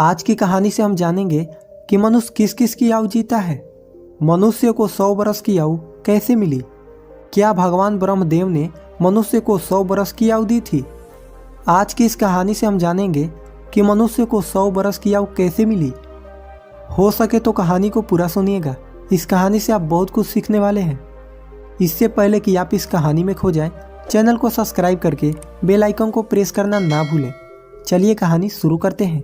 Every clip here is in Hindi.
आज की कहानी से हम जानेंगे कि मनुष्य किस किस की आयु जीता है। मनुष्य को 100 बरस की आयु कैसे मिली? क्या भगवान ब्रह्मदेव ने मनुष्य को 100 बरस की आयु दी थी? आज की इस कहानी से हम जानेंगे कि मनुष्य को 100 बरस की आयु कैसे मिली। हो सके तो कहानी को पूरा सुनिएगा। इस कहानी से आप बहुत कुछ सीखने वाले हैं। इससे पहले कि आप इस कहानी में खो जाएं, चैनल को सब्सक्राइब करके बेल आइकन को प्रेस करना ना भूलें। चलिए कहानी शुरू करते हैं।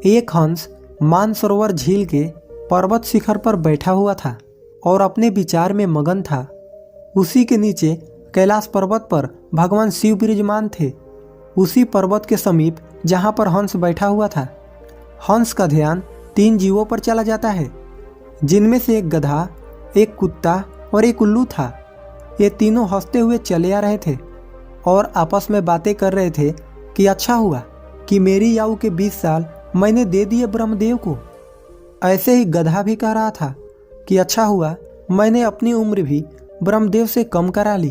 एक हंस मानसरोवर झील के पर्वत शिखर पर बैठा हुआ था और अपने विचार में मगन था। उसी के नीचे कैलाश पर्वत पर भगवान शिव विराजमान थे। उसी पर्वत के समीप जहाँ पर हंस बैठा हुआ था, हंस का ध्यान 3 जीवों पर चला जाता है, जिनमें से एक गधा, एक कुत्ता और एक उल्लू था। ये तीनों हंसते हुए चले आ रहे थे और आपस में बातें कर रहे थे कि अच्छा हुआ कि मेरी आयु के 20 साल मैंने दे दिए ब्रह्मदेव को। ऐसे ही गधा भी कह रहा था कि अच्छा हुआ मैंने अपनी उम्र भी ब्रह्मदेव से कम करा ली।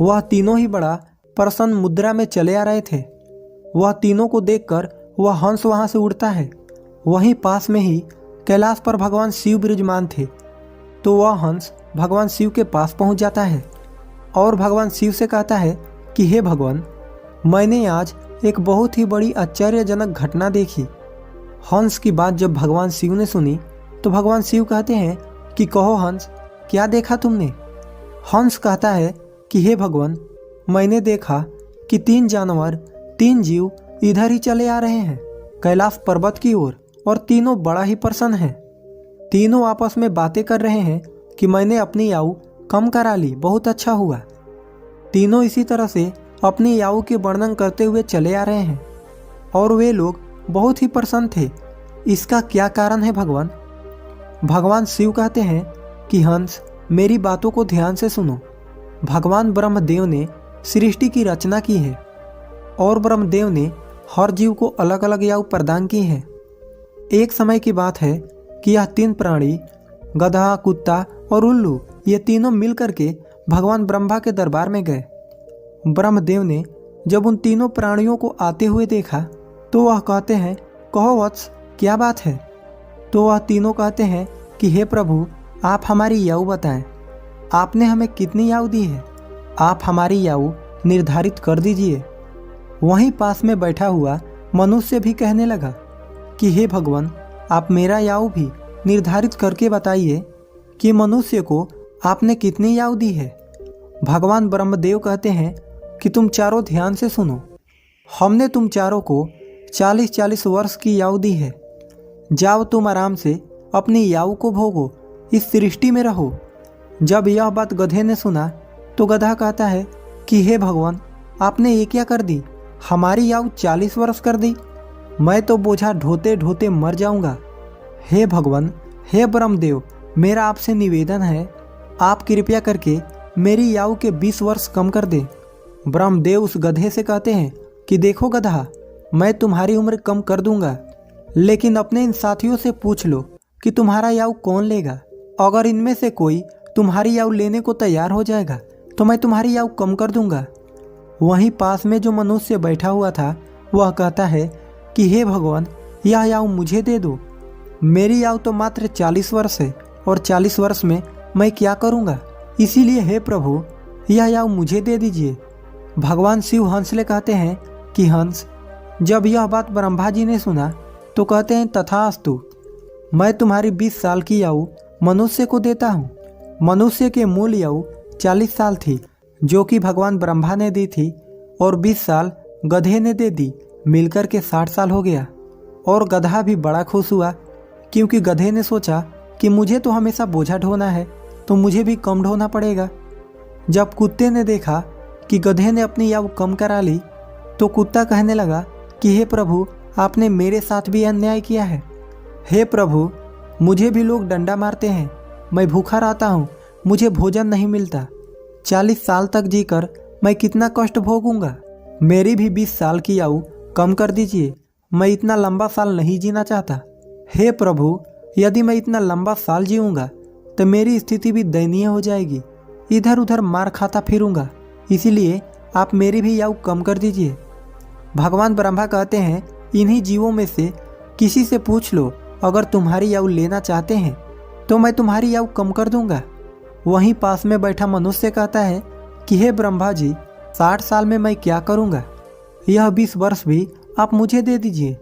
वह तीनों ही बड़ा प्रसन्न मुद्रा में चले आ रहे थे। वह तीनों को देखकर वह हंस वहां से उड़ता है। वहीं पास में ही कैलाश पर भगवान शिव विराजमान थे, तो वह हंस भगवान शिव के पास पहुंच जाता है और भगवान शिव से कहता है कि हे भगवान, मैंने आज एक बहुत ही बड़ी आश्चर्यजनक घटना देखी। हंस की बात जब भगवान शिव ने सुनी तो भगवान शिव कहते हैं कि कहो हंस, क्या देखा तुमने? हंस कहता है कि हे भगवान, मैंने देखा कि 3 जानवर, 3 जीव इधर ही चले आ रहे हैं कैलाश पर्वत की ओर, और तीनों बड़ा ही प्रसन्न हैं। तीनों आपस में बातें कर रहे हैं कि मैंने अपनी आयु कम करा ली, बहुत अच्छा हुआ। तीनों इसी तरह से अपनी आयु के वर्णन करते हुए चले आ रहे हैं और वे लोग बहुत ही प्रसन्न थे। इसका क्या कारण है भगवान? भगवान शिव कहते हैं कि हंस, मेरी बातों को ध्यान से सुनो। भगवान ब्रह्मदेव ने सृष्टि की रचना की है और ब्रह्मदेव ने हर जीव को अलग अलग आयु प्रदान की है। एक समय की बात है कि यह 3 प्राणी, गधा, कुत्ता और उल्लू, ये तीनों मिलकर के भगवान ब्रह्मा के दरबार में गए। ब्रह्मदेव ने जब उन तीनों प्राणियों को आते हुए देखा तो वह कहते हैं, कहो वत्स, क्या बात है? तो वह तीनों कहते हैं कि हे प्रभु, आप हमारी आयु बताएं। आपने हमें कितनी आयु दी है? आप हमारी आयु निर्धारित कर दीजिए। वहीं पास में बैठा हुआ मनुष्य भी कहने लगा कि हे भगवान, आप मेरा आयु भी निर्धारित करके बताइए कि मनुष्य को आपने कितनी आयु दी है। भगवान ब्रह्मदेव कहते हैं कि तुम चारों ध्यान से सुनो। हमने तुम चारों को 40-40 वर्ष की आयु दी है। जाओ तुम आराम से अपनी आयु को भोगो, इस सृष्टि में रहो। जब यह बात गधे ने सुना तो गधा कहता है कि हे भगवान, आपने ये क्या कर दी? हमारी आयु 40 वर्ष कर दी। मैं तो बोझा ढोते ढोते मर जाऊंगा। हे भगवान, हे ब्रह्मदेव, मेरा आपसे निवेदन है, आप कृपया करके मेरी आयु के 20 वर्ष कम कर दें। ब्रह्मदेव उस गधे से कहते हैं कि देखो गधा, मैं तुम्हारी उम्र कम कर दूंगा, लेकिन अपने इन साथियों से पूछ लो कि तुम्हारा आयु कौन लेगा। अगर इनमें से कोई तुम्हारी आयु लेने को तैयार हो जाएगा तो मैं तुम्हारी आयु कम कर दूंगा। वहीं पास में जो मनुष्य बैठा हुआ था वह कहता है कि हे भगवान, यह आयु मुझे दे दो। मेरी आयु तो मात्र 40 वर्ष है और 40 वर्ष में मैं क्या करूँगा? इसीलिए हे प्रभु, यह आयु मुझे दे दीजिए। भगवान शिव हंस ले कहते हैं कि हंस, जब यह बात ब्रह्मा जी ने सुना तो कहते हैं तथास्तु, मैं तुम्हारी 20 साल की आयु मनुष्य को देता हूँ। मनुष्य के मूल आयु 40 साल थी, जो कि भगवान ब्रह्मा ने दी थी, और 20 साल गधे ने दे दी। मिलकर के 60 साल हो गया। और गधा भी बड़ा खुश हुआ, क्योंकि गधे ने सोचा कि मुझे तो हमेशा बोझा ढोना है, तो मुझे भी कम ढोना पड़ेगा। जब कुत्ते ने देखा कि गधे ने अपनी आयु कम करा ली तो कुत्ता कहने लगा कि हे प्रभु, आपने मेरे साथ भी अन्याय किया है। हे प्रभु, मुझे भी लोग डंडा मारते हैं, मैं भूखा रहता हूँ, मुझे भोजन नहीं मिलता। 40 साल तक जीकर मैं कितना कष्ट भोगूंगा। मेरी भी 20 साल की आयु कम कर दीजिए, मैं इतना लंबा साल नहीं जीना चाहता। हे प्रभु, यदि मैं इतना लंबा साल जीऊँगा तो मेरी स्थिति भी दयनीय हो जाएगी, इधर उधर मार खाता फिरूंगा। इसीलिए आप मेरी भी आयु कम कर दीजिए। भगवान ब्रह्मा कहते हैं, इन्हीं जीवों में से किसी से पूछ लो, अगर तुम्हारी आयु लेना चाहते हैं तो मैं तुम्हारी आयु कम कर दूंगा। वहीं पास में बैठा मनुष्य कहता है कि हे ब्रह्मा जी, 60 साल में मैं क्या करूंगा, यह 20 वर्ष भी आप मुझे दे दीजिए।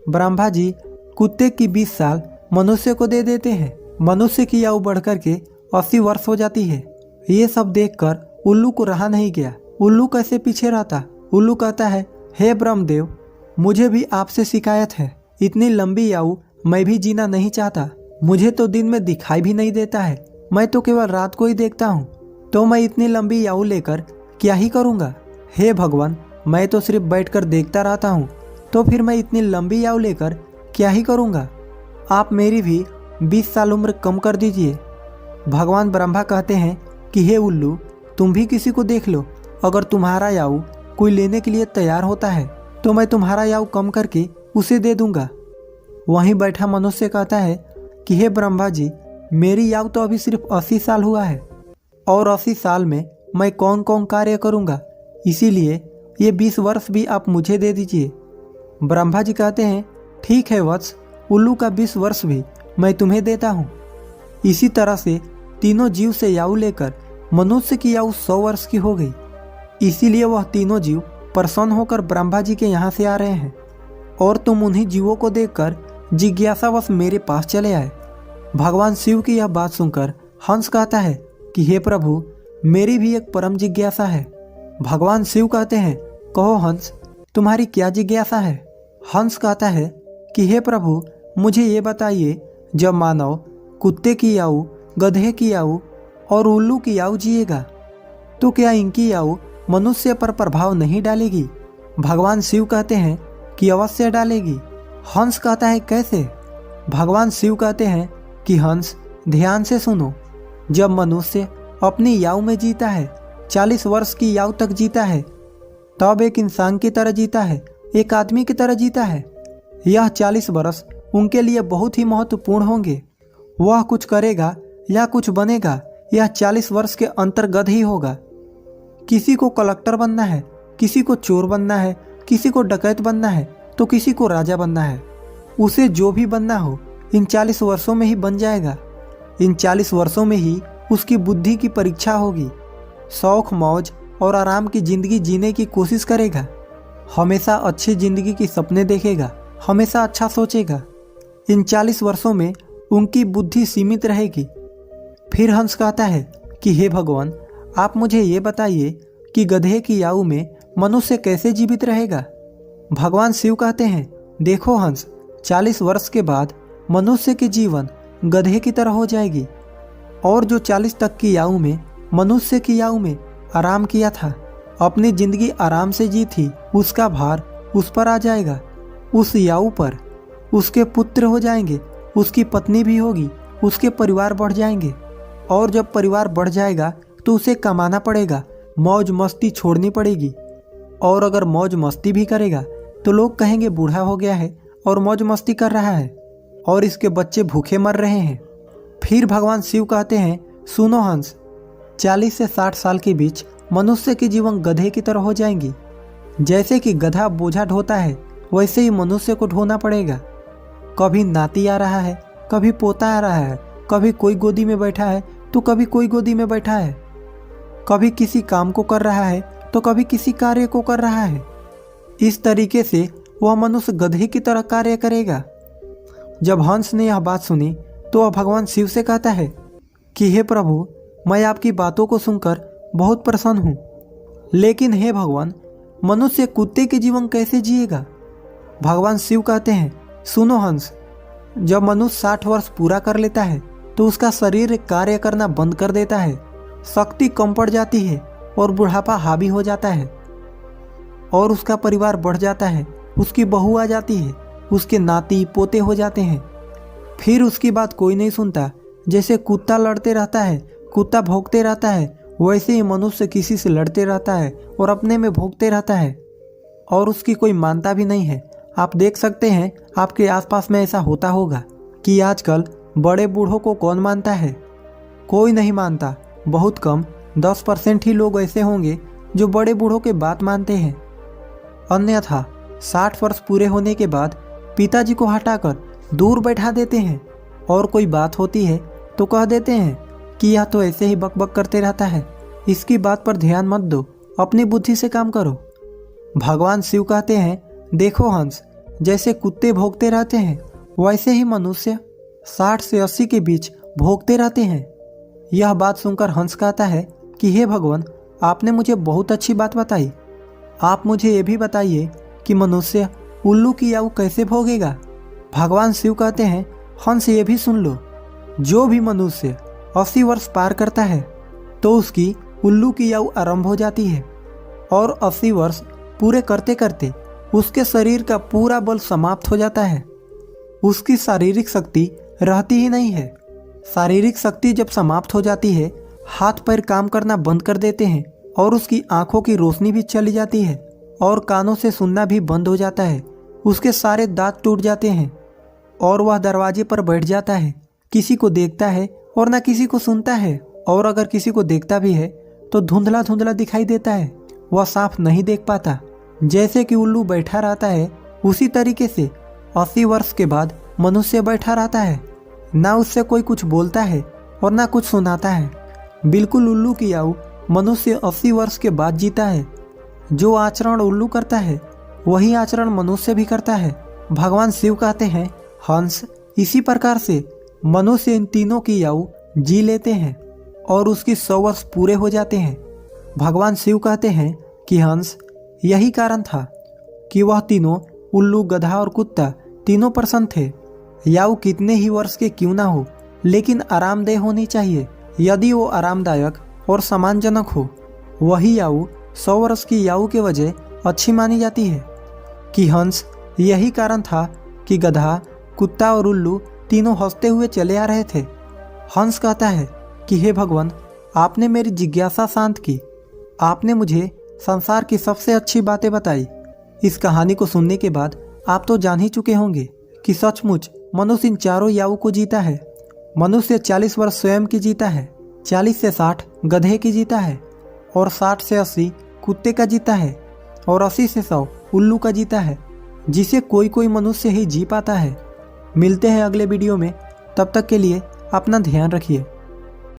ब्रह्मा जी कुत्ते की 20 साल मनुष्य को दे देते हैं। मनुष्य की आयु बढ़कर के 80 वर्ष हो जाती है। ये सब देखकर उल्लू को रहा नहीं गया। उल्लू कैसे पीछे रहता। उल्लू कहता है, हे ब्रह्मदेव, मुझे भी आपसे शिकायत है। इतनी लंबी आयु मैं भी जीना नहीं चाहता। मुझे तो दिन में दिखाई भी नहीं देता है, मैं तो केवल रात को ही देखता हूँ। तो मैं इतनी लंबी आयु लेकर क्या ही करूँगा। हे भगवान, मैं तो सिर्फ बैठकर देखता रहता हूँ, तो फिर मैं इतनी लंबी आयु लेकर क्या ही करूँगा। आप मेरी भी 20 साल उम्र कम कर दीजिए। भगवान ब्रह्मा कहते हैं कि हे उल्लू, तुम भी किसी को देख लो, अगर तुम्हारा आयु कोई लेने के लिए तैयार होता है तो मैं तुम्हारा आयु कम करके उसे दे दूंगा। वहीं बैठा मनुष्य कहता है कि हे ब्रह्मा जी, मेरी आयु तो अभी सिर्फ 80 साल हुआ है और 80 साल में मैं कौन कौन कार्य करूंगा, इसीलिए ये 20 वर्ष भी आप मुझे दे दीजिए। ब्रह्मा जी कहते हैं, ठीक है वत्स, उल्लू का 20 वर्ष भी मैं तुम्हें देता हूँ। इसी तरह से तीनों जीव से आयु लेकर मनुष्य की आयु 100 वर्ष की हो गई। इसीलिए वह तीनों जीव प्रसन्न होकर ब्रह्मा जी के यहाँ से आ रहे हैं और तुम उन्हीं जीवों को देखकर जिज्ञासावश मेरे पास चले आए। भगवान शिव की यह बात सुनकर हंस कहता है कि हे प्रभु, मेरी भी एक परम जिज्ञासा है। भगवान शिव कहते हैं, कहो हंस, तुम्हारी क्या जिज्ञासा है। हंस कहता है कि हे प्रभु, मुझे ये बताइए, जब मानव कुत्ते की आयु, गधे की आयु और उल्लू की आयु जिएगा तो क्या इनकी आयु मनुष्य पर प्रभाव नहीं डालेगी। भगवान शिव कहते हैं कि अवश्य डालेगी। हंस कहता है, कैसे। भगवान शिव कहते हैं कि हंस, ध्यान से सुनो। जब मनुष्य अपनी आयु में जीता है, 40 वर्ष की आयु तक जीता है, तब एक इंसान की तरह जीता है, एक आदमी की तरह जीता है। यह 40 वर्ष उनके लिए बहुत ही महत्वपूर्ण होंगे। वह कुछ करेगा या कुछ बनेगा, यह 40 वर्ष के अंतर्गत ही होगा। किसी को कलेक्टर बनना है, किसी को चोर बनना है, किसी को डकैत बनना है, तो किसी को राजा बनना है। उसे जो भी बनना हो इन 40 वर्षों में ही बन जाएगा। इन 40 वर्षों में ही उसकी बुद्धि की परीक्षा होगी। शौक, मौज और आराम की जिंदगी जीने की कोशिश करेगा। हमेशा अच्छी जिंदगी की सपने देखेगा, हमेशा अच्छा सोचेगा। इन 40 वर्षों में उनकी बुद्धि सीमित रहेगी। फिर हंस कहता है कि हे भगवान, आप मुझे ये बताइए कि गधे की आयु में मनुष्य कैसे जीवित रहेगा। भगवान शिव कहते हैं, देखो हंस, 40 वर्ष के बाद मनुष्य की जीवन गधे की तरह हो जाएगी और जो 40 तक की आयु में मनुष्य की आयु में आराम किया था, अपनी जिंदगी आराम से जी थी, उसका भार उस पर आ जाएगा। उस आयु पर उसके पुत्र हो जाएंगे, उसकी पत्नी भी होगी, उसके परिवार बढ़ जाएंगे और जब परिवार बढ़ जाएगा तो उसे कमाना पड़ेगा, मौज मस्ती छोड़नी पड़ेगी। और अगर मौज मस्ती भी करेगा तो लोग कहेंगे बूढ़ा हो गया है और मौज मस्ती कर रहा है और इसके बच्चे भूखे मर रहे हैं। फिर भगवान शिव कहते हैं, सुनो हंस, 40 से 60 साल के बीच मनुष्य की जीवन गधे की तरह हो जाएंगी। जैसे कि गधा बोझा ढोता है, वैसे ही मनुष्य को ढोना पड़ेगा। कभी नाती आ रहा है, कभी पोता आ रहा है, कभी कोई गोदी में बैठा है तो कभी कोई गोदी में बैठा है, कभी किसी काम को कर रहा है तो कभी किसी कार्य को कर रहा है। इस तरीके से वह मनुष्य गधे की तरह कार्य करेगा। जब हंस ने यह बात सुनी तो वह भगवान शिव से कहता है कि हे प्रभु, मैं आपकी बातों को सुनकर बहुत प्रसन्न हूँ, लेकिन हे भगवान, मनुष्य कुत्ते के जीवन कैसे जिएगा। भगवान शिव कहते हैं, सुनो हंस, जब मनुष्य 60 वर्ष पूरा कर लेता है तो उसका शरीर कार्य करना बंद कर देता है, शक्ति कम पड़ जाती है और बुढ़ापा हावी हो जाता है और उसका परिवार बढ़ जाता है, उसकी बहू आ जाती है, उसके नाती पोते हो जाते हैं। फिर उसकी बात कोई नहीं सुनता। जैसे कुत्ता लड़ते रहता है, कुत्ता भौंकते रहता है, वैसे ही मनुष्य किसी से लड़ते रहता है और अपने में भौंकते रहता है और उसकी कोई मानता भी नहीं है। आप देख सकते हैं आपके आसपास में ऐसा होता होगा कि आजकल बड़े बूढ़ों को कौन मानता है, कोई नहीं मानता। बहुत कम 10% ही लोग ऐसे होंगे जो बड़े बूढ़ों के बात मानते हैं। अन्यथा 60 वर्ष पूरे होने के बाद पिताजी को हटाकर दूर बैठा देते हैं और कोई बात होती है तो कह देते हैं कि यह तो ऐसे ही बकबक करते रहता है, इसकी बात पर ध्यान मत दो, अपनी बुद्धि से काम करो। भगवान शिव कहते हैं, देखो हंस, जैसे कुत्ते भौंकते रहते हैं वैसे ही मनुष्य 60 से 80 के बीच भौंकते रहते हैं। यह बात सुनकर हंस कहता है कि हे भगवान, आपने मुझे बहुत अच्छी बात बताई। आप मुझे ये भी बताइए कि मनुष्य उल्लू की याऊ कैसे भोगेगा। भगवान शिव कहते हैं, हंस ये भी सुन लो, जो भी मनुष्य 80 वर्ष पार करता है तो उसकी उल्लू की याऊ आरंभ हो जाती है और 80 वर्ष पूरे करते करते उसके शरीर का पूरा बल समाप्त हो जाता है। उसकी शारीरिक शक्ति रहती ही नहीं है। शारीरिक शक्ति जब समाप्त हो जाती है, हाथ पैर काम करना बंद कर देते हैं और उसकी आंखों की रोशनी भी चली जाती है और कानों से सुनना भी बंद हो जाता है। उसके सारे दांत टूट जाते हैं और वह दरवाजे पर बैठ जाता है। किसी को देखता है और ना किसी को सुनता है, और अगर किसी को देखता भी है तो धुंधला धुंधला दिखाई देता है, वह साफ नहीं देख पाता। जैसे कि उल्लू बैठा रहता है उसी तरीके से 80 वर्ष के बाद मनुष्य बैठा रहता है। ना उससे कोई कुछ बोलता है और ना कुछ सुनाता है। बिल्कुल उल्लू की आयु मनुष्य 80 वर्ष के बाद जीता है। जो आचरण उल्लू करता है वही आचरण मनुष्य भी करता है। भगवान शिव कहते हैं, हंस, इसी प्रकार से मनुष्य इन तीनों की आयु जी लेते हैं और उसकी 100 वर्ष पूरे हो जाते हैं। भगवान शिव कहते हैं कि हंस, यही कारण था कि वह तीनों, उल्लू, गधा और कुत्ता, तीनों प्रसन्न थे। याऊ कितने ही वर्ष के क्यों ना हो, लेकिन आरामदेह होनी चाहिए। यदि वो आरामदायक और सम्मानजनक हो, वही याऊ 100 वर्ष की याऊ के वजह अच्छी मानी जाती है। कि हंस, यही कारण था कि गधा, कुत्ता और उल्लू तीनों हंसते हुए चले आ रहे थे। हंस कहता है कि हे भगवान, आपने मेरी जिज्ञासा शांत की। आपने मुझे संसार की सबसे अच्छी बातें बताई। इस कहानी को सुनने के बाद आप तो जान ही चुके होंगे कि सचमुच मनुष्य इन चारों याऊ को जीता है। मनुष्य 40 वर्ष स्वयं की जीता है, 40 से 60 गधे की जीता है और 60 से 80 कुत्ते का जीता है और 80 से 100 उल्लू का जीता है, जिसे कोई कोई मनुष्य ही जी पाता है। मिलते हैं अगले वीडियो में, तब तक के लिए अपना ध्यान रखिए।